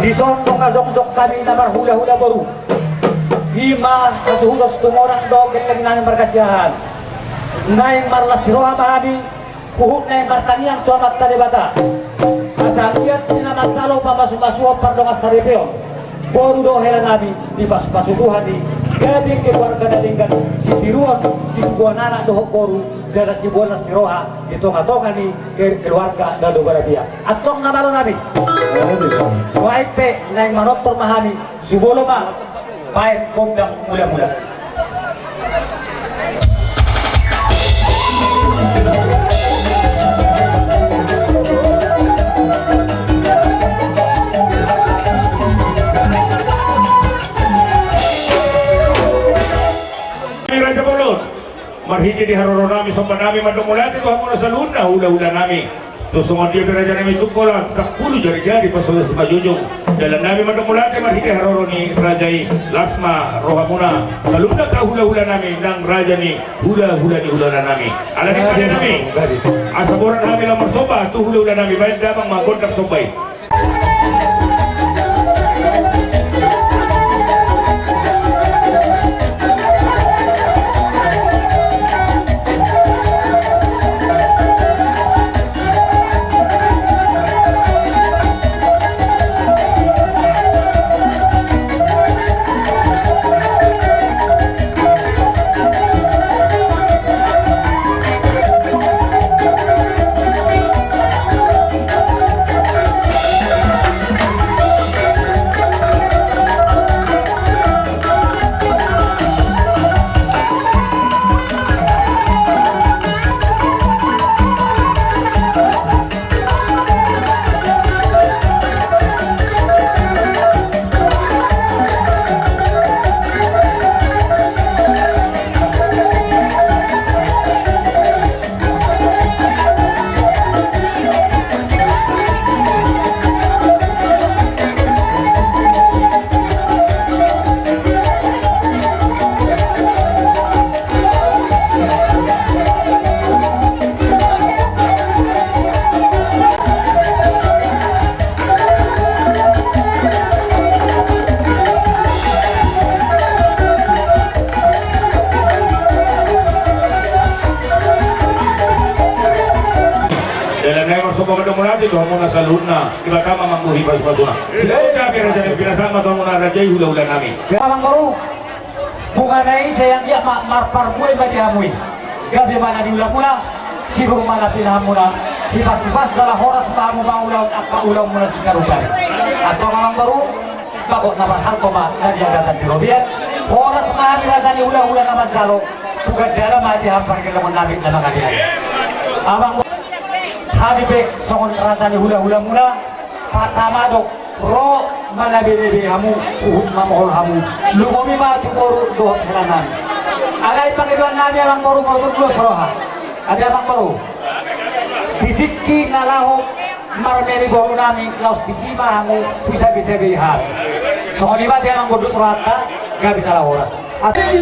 Disondong azok-zok kami na marhula-hula baru. Hima kasuhugas tumorang dogen kami namin berkasihan. Naing marlasiroha mahami, puhut naing martaniang tuamat talibata. Asaliat dinamatsalo pamasumasuha pardongas saripeo. Boru do hela nabi di pas-pasuduhan di gabi keluarga datingkan si tiruan si tuguan anak dohok boru zada si bola siroha di tonga-tonga ni keluarga dado barabia atong namaro nabi baik pe naing manotor mahami subolo ma baik gondang mula-mula. Raja Bolon marhiji di haroro nami somba nami mandomulati tu hamuna saluna hula-hula nami tu songon dia raja nami tukolan 10 jari-jari pasola si majujung dalam nami mandomulati marhiji haroro ni rajai lasma rohamuna saluna ka hula-hula nami nang raja ni hula-hula ni hula nami ala ni pada nami asaboran nami lamar soba tu hula-hula nami baik dabang magondak sobai. Itu hamuna saluna di batama mangguhi pas-pasuna. Tidak kami raja yang binasama tu hamuna rajai hula-hula nami. Gamang baru bukan ai sayang dia marpar gue bagi hamui. Gabi mana diulang-ulang sigur mana pinahamuna hipas-hipas salah horas pahamu baulau apa ulang mula sikarukan. Atau gamang baru bakot nama hal koma nadia agatan di robian horas mahami raja ni hula-hula nama jalo bukan dalam hati hampar ke lemon nabi nama kalian. Abang Habibek songon rasani hula-hula mula patamado ro manabelebe hamu uhud mamohol hamu lumomi matu boru dohot helanan alai pangiduan nabi abang boru boru dua soroha ada abang boru didikki nalaho marmeri boru nami laus disima hamu bisa-bisa bihar songon ibat abang boru sorohata gak bisa lah horas Hey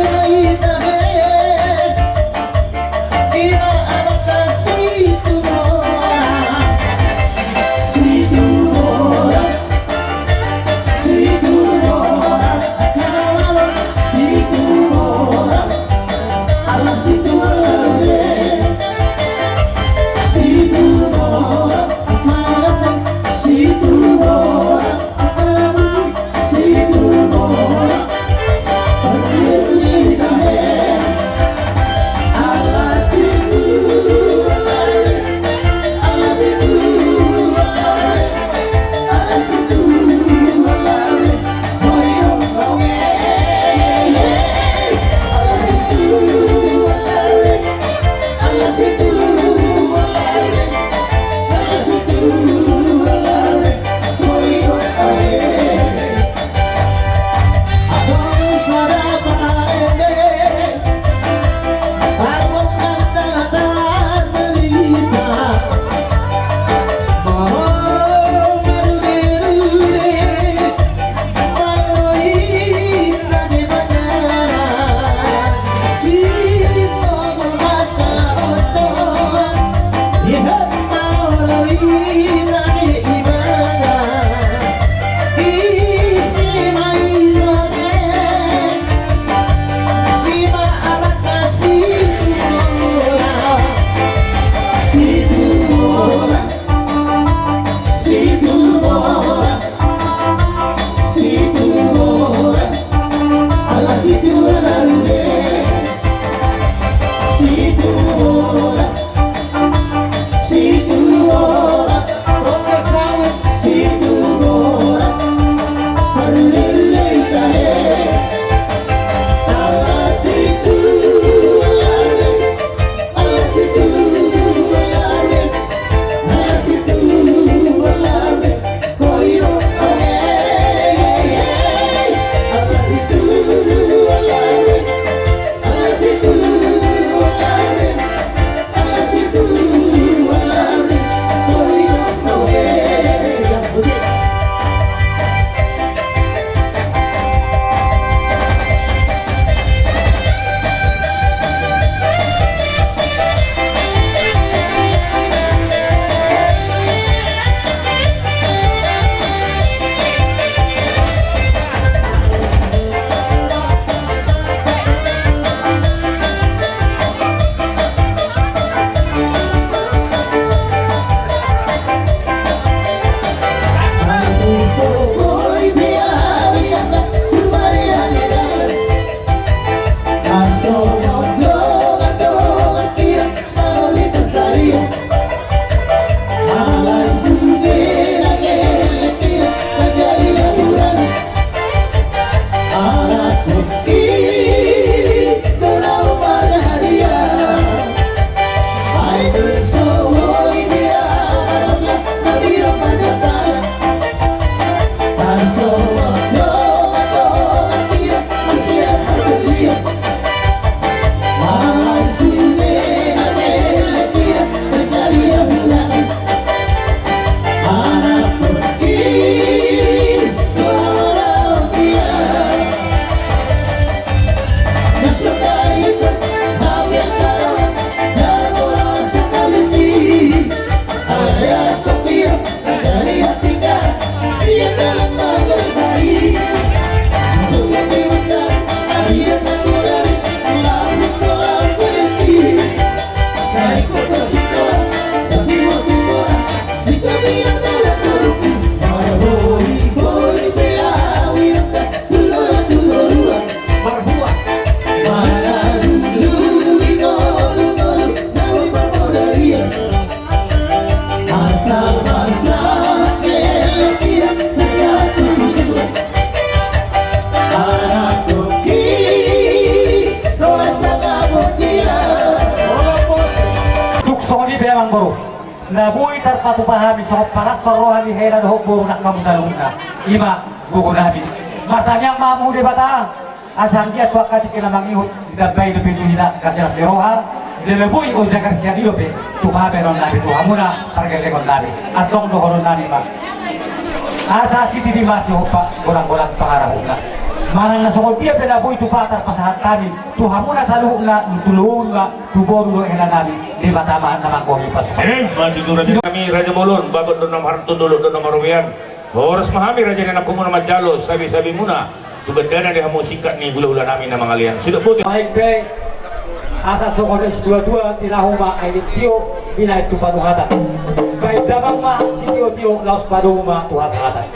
Nabuhi tarpatu pahami sohop paras sorohani hela dohok buru nak kamu salungna ima buku nabi martanya mamu de bata asang dia tua kati kena mangihut dabai de pintu hina kasih siroha zelebui o zakar siadi dope tu beron nabi tu hamuna targele kon nabi atong dohoron nabi ma asa siti di masih hopa gorang-gorang pangarahuna mana na sokol dia penabuhi tu patar pasahat kami tu hamuna saluhna nutulunga tu boru lo hela nabi di batamaan namang kohi pasukan maju tu raja kami Raja Molon bagot doon harto dulu doon maruwian oras mahami raja na nakumo na majalo sabi muna tugandana di hamo sikat ni hula-hula namin na mga alian sudah po baik baik asa sokones dua-dua tinahuma ay tiyo binay tu panuhatan baik damang ma si tiyo laos paduma tu hasahatan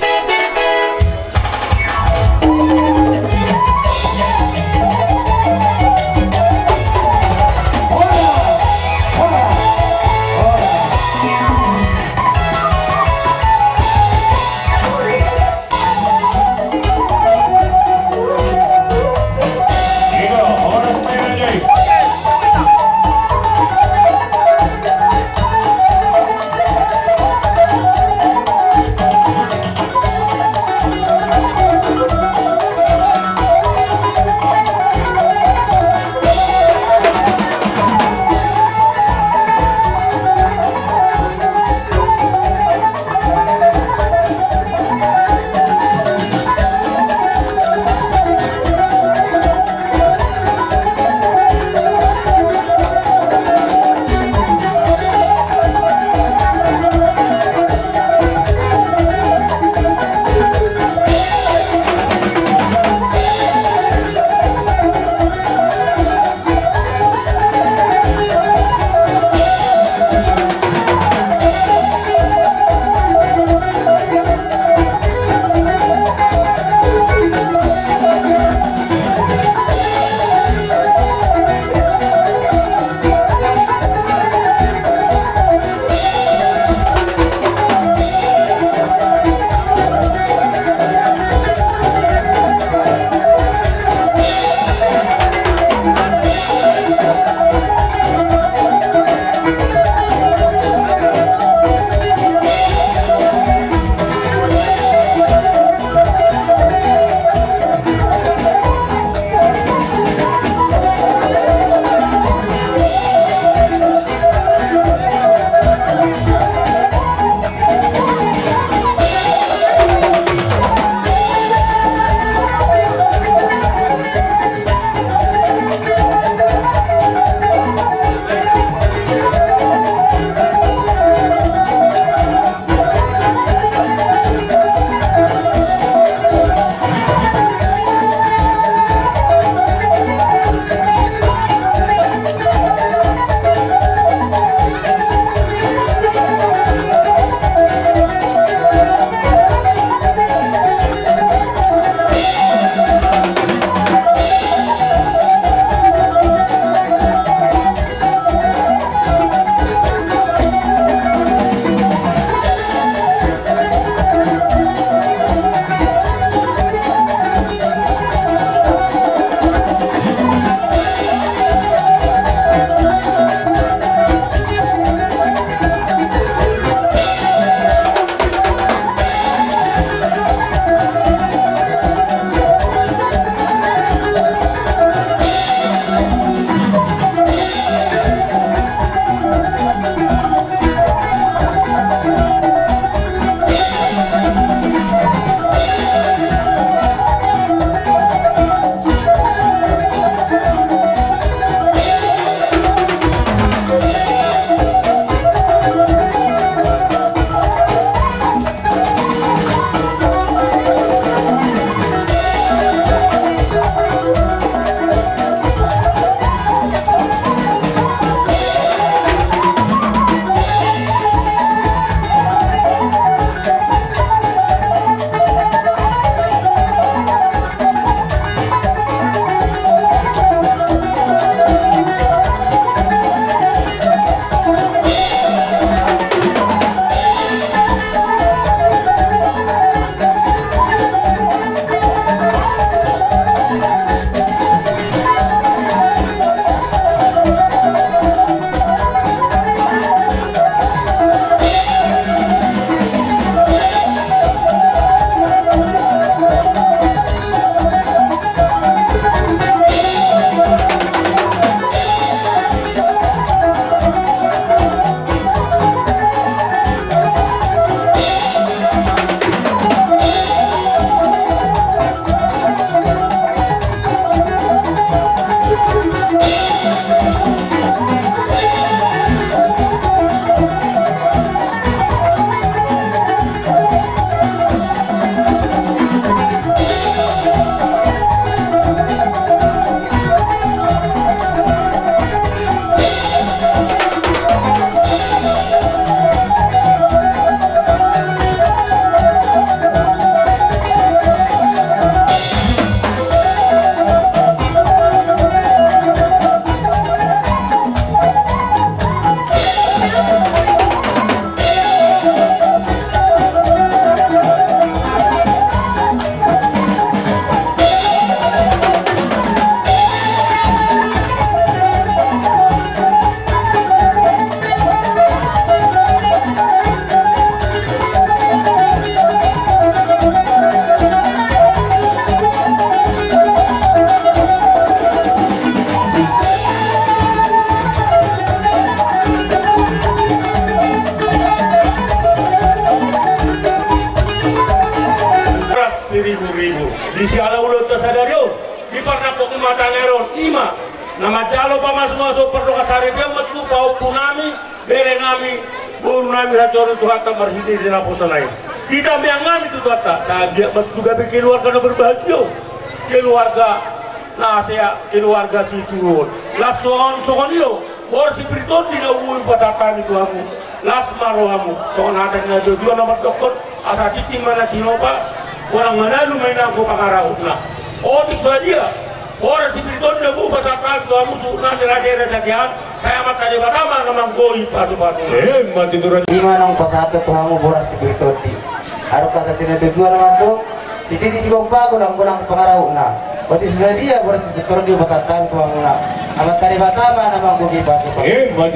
si ribu-ribu. Di siala ulo ta sadario, di parna ko mata neron ima. Nama jalo pa masuk perlu kasari dia matku pau punami bere nami buru nami hacor tu hatta marhiti sina lain. Kita biangan itu hatta. Sagia matku gabe keluarga na berbahagia. Keluarga na saya keluarga si turun. Las soon iyo. Or si Briton di nabuhin patatan itu aku. Las maro kamu. Soon hatak na dua nomor doktor. Asa cicing mana tinopa. Walang manalo may na ako pakarahot na. Otik sa dia. Orang si Briton lebu pasal kamu sunan raja sihat saya mata di Batama namang goi pasu-pasu. Mati turun. Gimana ang pasado ko hamo boras si Briton di. Araw kata tinutujuan naman po. Si Titi si Gompa ko lang pangaraw na. Pati sa dia boras si Briton di pasal ko hamo na. Amat kari Batama namang goi pasu-pasu. Mati